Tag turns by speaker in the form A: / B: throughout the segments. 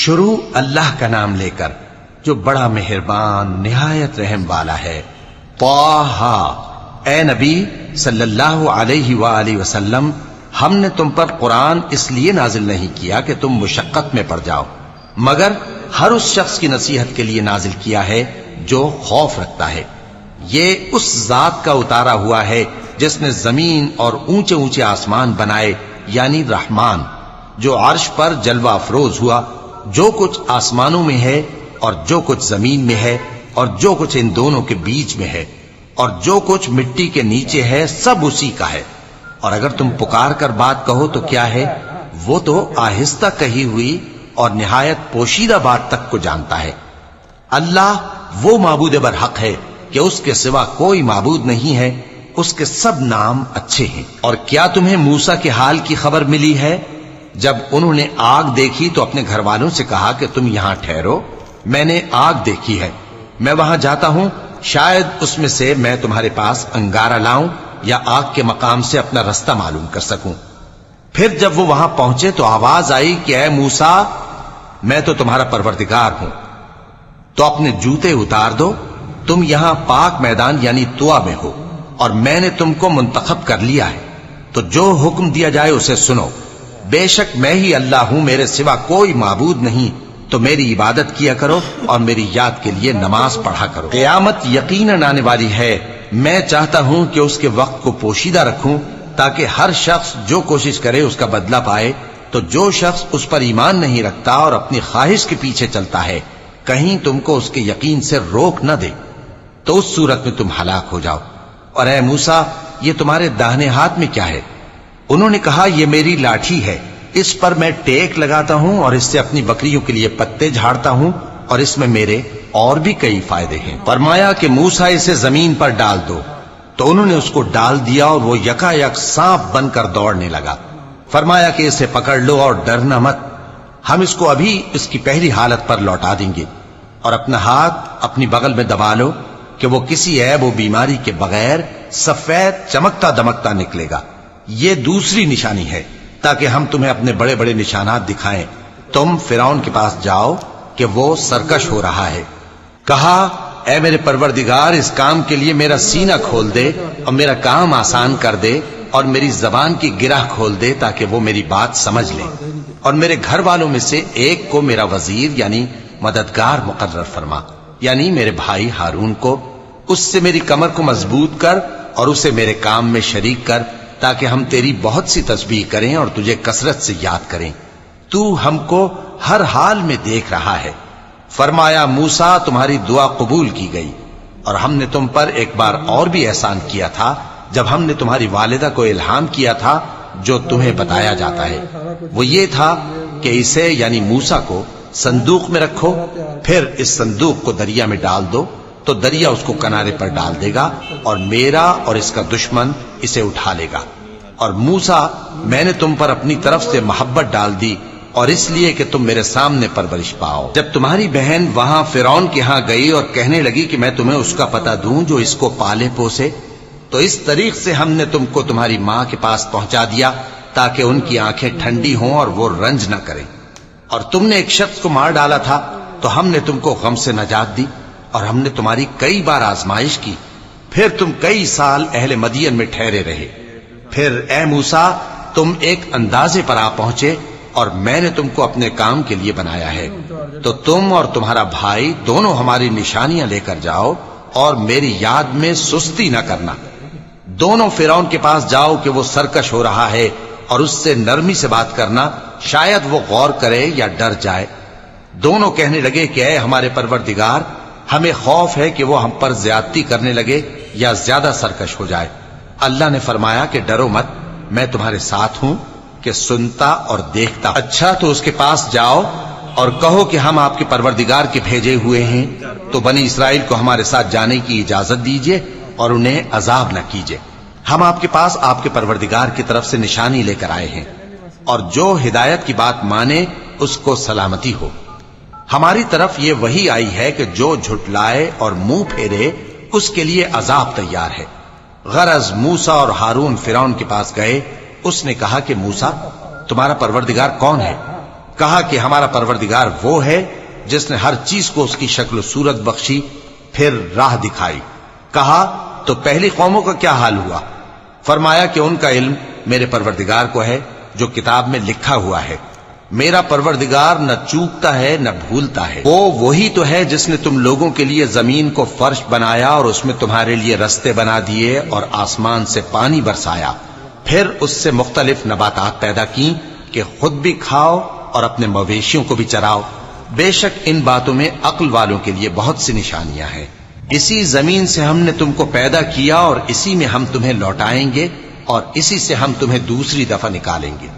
A: شروع اللہ کا نام لے کر جو بڑا مہربان نہایت رحم والا ہے۔ طٰہٰ، اے نبی صلی اللہ علیہ وآلہ وسلم، ہم نے تم پر قرآن اس لیے نازل نہیں کیا کہ تم مشقت میں پڑ جاؤ، مگر ہر اس شخص کی نصیحت کے لیے نازل کیا ہے جو خوف رکھتا ہے۔ یہ اس ذات کا اتارا ہوا ہے جس نے زمین اور اونچے اونچے آسمان بنائے، یعنی رحمان، جو عرش پر جلوہ افروز ہوا۔ جو کچھ آسمانوں میں ہے اور جو کچھ زمین میں ہے اور جو کچھ ان دونوں کے بیچ میں ہے اور جو کچھ مٹی کے نیچے ہے، سب اسی کا ہے۔ اور اگر تم پکار کر بات کہو تو کیا ہے، وہ تو آہستہ کہی ہوئی اور نہایت پوشیدہ بات تک کو جانتا ہے۔ اللہ وہ معبود برحق ہے کہ اس کے سوا کوئی معبود نہیں ہے، اس کے سب نام اچھے ہیں۔ اور کیا تمہیں موسیٰ کے حال کی خبر ملی ہے؟ جب انہوں نے آگ دیکھی تو اپنے گھر والوں سے کہا کہ تم یہاں ٹھہرو، میں نے آگ دیکھی ہے، میں وہاں جاتا ہوں، شاید اس میں سے میں تمہارے پاس انگارہ لاؤں یا آگ کے مقام سے اپنا رستہ معلوم کر سکوں۔ پھر جب وہ وہاں پہنچے تو آواز آئی کہ اے موسیٰ، میں تو تمہارا پروردگار ہوں، تو اپنے جوتے اتار دو، تم یہاں پاک میدان یعنی طویٰ میں ہو، اور میں نے تم کو منتخب کر لیا ہے، تو جو حکم دیا جائے اسے سنو۔ بے شک میں ہی اللہ ہوں، میرے سوا کوئی معبود نہیں، تو میری عبادت کیا کرو اور میری یاد کے لیے نماز پڑھا کرو۔ قیامت یقیناً آنے والی ہے، میں چاہتا ہوں کہ اس کے وقت کو پوشیدہ رکھوں تاکہ ہر شخص جو کوشش کرے اس کا بدلہ پائے۔ تو جو شخص اس پر ایمان نہیں رکھتا اور اپنی خواہش کے پیچھے چلتا ہے، کہیں تم کو اس کے یقین سے روک نہ دے، تو اس صورت میں تم ہلاک ہو جاؤ۔ اور اے موسیٰ، یہ تمہارے داہنے ہاتھ میں کیا ہے؟ انہوں نے کہا، یہ میری لاٹھی ہے، اس پر میں ٹیک لگاتا ہوں اور اس سے اپنی بکریوں کے لیے پتے جھاڑتا ہوں، اور اس میں میرے اور بھی کئی فائدے ہیں۔ فرمایا کہ موسیٰ اسے زمین پر ڈال دو، تو انہوں نے اس کو ڈال دیا اور وہ یکا یک سانپ بن کر دوڑنے لگا۔ فرمایا کہ اسے پکڑ لو اور ڈرنا مت، ہم اس کو ابھی اس کی پہلی حالت پر لوٹا دیں گے، اور اپنا ہاتھ اپنی بغل میں دبا لو کہ وہ کسی عیب و بیماری کے بغیر سفید چمکتا دمکتا نکلے گا۔ یہ دوسری نشانی ہے تاکہ ہم تمہیں اپنے بڑے بڑے نشانات دکھائیں۔ تم فرعون کے پاس جاؤ کہ وہ سرکش ہو رہا ہے۔ کہا، اے میرے پروردگار، اس کام کے لیے میرا سینہ کھول دے اور میرا کام آسان کر دے، اور میری زبان کی گرہ کھول دے تاکہ وہ میری بات سمجھ لے، اور میرے گھر والوں میں سے ایک کو میرا وزیر یعنی مددگار مقرر فرما، یعنی میرے بھائی ہارون کو۔ اس سے میری کمر کو مضبوط کر اور اسے میرے کام میں شریک کر، تاکہ ہم تیری بہت سی تسبیح کریں اور تجھے کثرت سے یاد کریں، تو ہم کو ہر حال میں دیکھ رہا ہے۔ فرمایا، موسیٰ، تمہاری دعا قبول کی گئی، اور ہم نے تم پر ایک بار اور بھی احسان کیا تھا جب ہم نے تمہاری والدہ کو الہام کیا تھا جو تمہیں بتایا جاتا ہے۔ وہ یہ تھا کہ اسے یعنی موسیٰ کو صندوق میں رکھو، پھر اس صندوق کو دریا میں ڈال دو، تو دریا اس کو کنارے پر ڈال دے گا، اور میرا اور اس کا دشمن اسے اٹھا لے گا۔ اور موسیٰ، میں نے تم پر اپنی طرف سے محبت ڈال دی، اور اس لیے کہ تم میرے سامنے پرورش پاؤ۔ جب تمہاری بہن وہاں فرعون کے ہاں گئی اور کہنے لگی کہ میں تمہیں اس کا پتہ دوں جو اس کو پالے پوسے، تو اس طریق سے ہم نے تم کو تمہاری ماں کے پاس پہنچا دیا تاکہ ان کی آنکھیں ٹھنڈی ہوں اور وہ رنج نہ کریں۔ اور تم نے ایک شخص کو مار ڈالا تھا تو ہم نے تم کو غم سے نجات دی، اور ہم نے تمہاری کئی بار آزمائش کی، پھر تم کئی سال اہل مدین میں ٹھہرے رہے۔ پھر اے موسیٰ، تم ایک اندازے پر آ پہنچے، اور میں نے تم کو اپنے کام کے لیے بنایا ہے، تو تم اور تمہارا بھائی دونوں ہماری نشانیاں لے کر جاؤ، اور میری یاد میں سستی نہ کرنا۔ دونوں فرعون کے پاس جاؤ کہ وہ سرکش ہو رہا ہے، اور اس سے نرمی سے بات کرنا، شاید وہ غور کرے یا ڈر جائے۔ دونوں کہنے لگے کہ اے ہمارے پروردگار، ہمیں خوف ہے کہ وہ ہم پر زیادتی کرنے لگے یا زیادہ سرکش ہو جائے۔ اللہ نے فرمایا کہ ڈرو مت، میں تمہارے ساتھ ہوں کہ سنتا اور دیکھتا۔ اچھا، تو اس کے پاس جاؤ اور کہو کہ ہم آپ کے پروردگار کے بھیجے ہوئے ہیں، تو بنی اسرائیل کو ہمارے ساتھ جانے کی اجازت دیجیے اور انہیں عذاب نہ کیجیے۔ ہم آپ کے پاس آپ کے پروردگار کی طرف سے نشانی لے کر آئے ہیں، اور جو ہدایت کی بات مانے اس کو سلامتی ہو۔ ہماری طرف یہ وحی آئی ہے کہ جو جھٹلائے اور منہ پھیرے اس کے لیے عذاب تیار ہے۔ غرض موسیٰ اور ہارون فرعون کے پاس گئے، اس نے کہا کہ موسیٰ، تمہارا پروردگار کون ہے؟ کہا کہ ہمارا پروردگار وہ ہے جس نے ہر چیز کو اس کی شکل و صورت بخشی پھر راہ دکھائی۔ کہا تو پہلی قوموں کا کیا حال ہوا؟ فرمایا کہ ان کا علم میرے پروردگار کو ہے جو کتاب میں لکھا ہوا ہے۔ میرا پروردگار نہ چوکتا ہے نہ بھولتا ہے۔ وہ وہی تو ہے جس نے تم لوگوں کے لیے زمین کو فرش بنایا اور اس میں تمہارے لیے رستے بنا دیے اور آسمان سے پانی برسایا، پھر اس سے مختلف نباتات پیدا کی کہ خود بھی کھاؤ اور اپنے مویشیوں کو بھی چراؤ۔ بے شک ان باتوں میں عقل والوں کے لیے بہت سی نشانیاں ہیں۔ اسی زمین سے ہم نے تم کو پیدا کیا اور اسی میں ہم تمہیں لوٹائیں گے اور اسی سے ہم تمہیں دوسری دفعہ نکالیں گے۔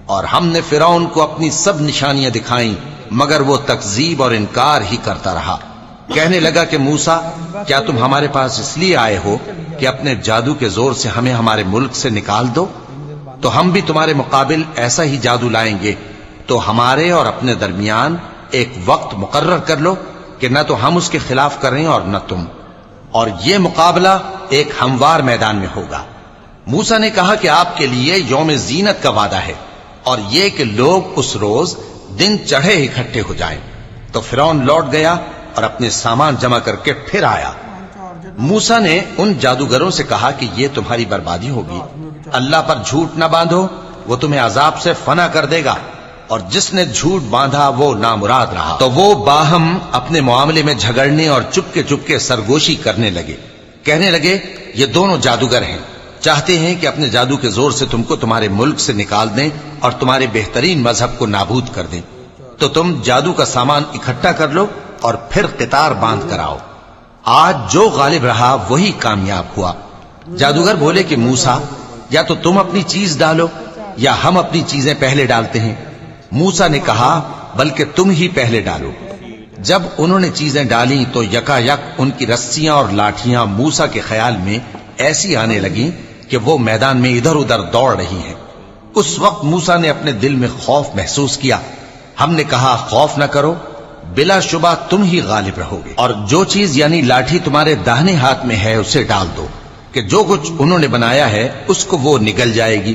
A: اور ہم نے فرعون کو اپنی سب نشانیاں دکھائیں مگر وہ تکذیب اور انکار ہی کرتا رہا۔ کہنے لگا کہ موسیٰ، کیا تم ہمارے پاس اس لیے آئے ہو کہ اپنے جادو کے زور سے ہمیں ہمارے ملک سے نکال دو؟ تو ہم بھی تمہارے مقابل ایسا ہی جادو لائیں گے، تو ہمارے اور اپنے درمیان ایک وقت مقرر کر لو کہ نہ تو ہم اس کے خلاف کریں اور نہ تم، اور یہ مقابلہ ایک ہموار میدان میں ہوگا۔ موسیٰ نے کہا کہ آپ کے لیے یوم زینت کا وعدہ ہے اور یہ کہ لوگ اس روز دن چڑھے اکٹھے ہو جائیں۔ تو فرعون لوٹ گیا اور اپنے سامان جمع کر کے پھر آیا۔ موسیٰ نے ان جادوگروں سے کہا کہ یہ تمہاری بربادی ہوگی، اللہ پر جھوٹ نہ باندھو، وہ تمہیں عذاب سے فنا کر دے گا، اور جس نے جھوٹ باندھا وہ نامراد رہا۔ تو وہ باہم اپنے معاملے میں جھگڑنے اور چپکے سرگوشی کرنے لگے۔ کہنے لگے یہ دونوں جادوگر ہیں، چاہتے ہیں کہ اپنے جادو کے زور سے تم کو تمہارے ملک سے نکال دیں اور تمہارے بہترین مذہب کو نابود کر دیں۔ تو تم جادو کا سامان اکٹھا کر لو اور پھر قطار باندھ کر آؤ۔ آج جو غالب رہا وہی کامیاب ہوا۔ جادوگر بولے کہ موسیٰ، یا تو تم اپنی چیز ڈالو یا ہم اپنی چیزیں پہلے ڈالتے ہیں۔ موسیٰ نے کہا بلکہ تم ہی پہلے ڈالو۔ جب انہوں نے چیزیں ڈالیں تو یکا یک ان کی رسیاں اور لاٹھیاں موسیٰ کے خیال میں ایسی آنے لگیں کہ وہ میدان میں ادھر ادھر دوڑ رہی ہیں۔ اس وقت موسیٰ نے اپنے دل میں خوف محسوس کیا۔ ہم نے کہا خوف نہ کرو، بلا شبہ تم ہی غالب رہو گے، اور جو چیز یعنی لاٹھی تمہارے داہنے ہاتھ میں ہے اسے ڈال دو کہ جو کچھ انہوں نے بنایا ہے اس کو وہ نگل جائے گی۔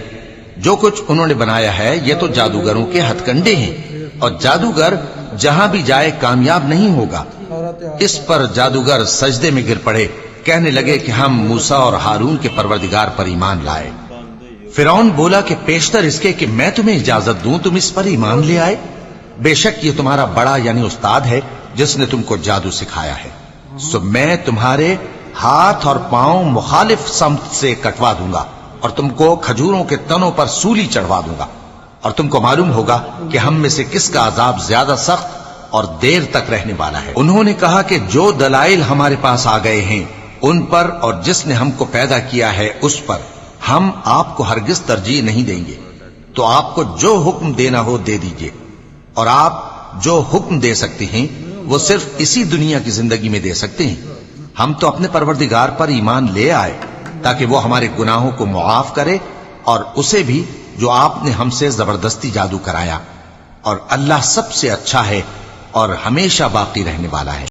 A: جو کچھ انہوں نے بنایا ہے یہ تو جادوگروں کے ہتھ کنڈے ہیں، اور جادوگر جہاں بھی جائے کامیاب نہیں ہوگا۔ اس پر جادوگر سجدے میں گر پڑے، کہنے لگے کہ ہم موسیٰ اور ہارون کے پروردگار پر ایمان لائے۔ فرعون بولا کہ پیشتر اس کے کہ میں تمہیں اجازت دوں تم اس پر ایمان لے آئے؟ بے شک یہ تمہارا بڑا یعنی استاد ہے جس نے تم کو جادو سکھایا ہے، سو میں تمہارے ہاتھ اور پاؤں مخالف سمت سے کٹوا دوں گا اور تم کو کھجوروں کے تنوں پر سولی چڑھوا دوں گا، اور تم کو معلوم ہوگا کہ ہم میں سے کس کا عذاب زیادہ سخت اور دیر تک رہنے والا ہے۔ انہوں نے کہا کہ جو دلائل ہمارے پاس آ گئے ہیں ان پر اور جس نے ہم کو پیدا کیا ہے اس پر ہم آپ کو ہرگز ترجیح نہیں دیں گے، تو آپ کو جو حکم دینا ہو دے دیجئے، اور آپ جو حکم دے سکتے ہیں وہ صرف اسی دنیا کی زندگی میں دے سکتے ہیں۔ ہم تو اپنے پروردگار پر ایمان لے آئے تاکہ وہ ہمارے گناہوں کو معاف کرے اور اسے بھی جو آپ نے ہم سے زبردستی جادو کرایا، اور اللہ سب سے اچھا ہے اور ہمیشہ باقی رہنے والا ہے۔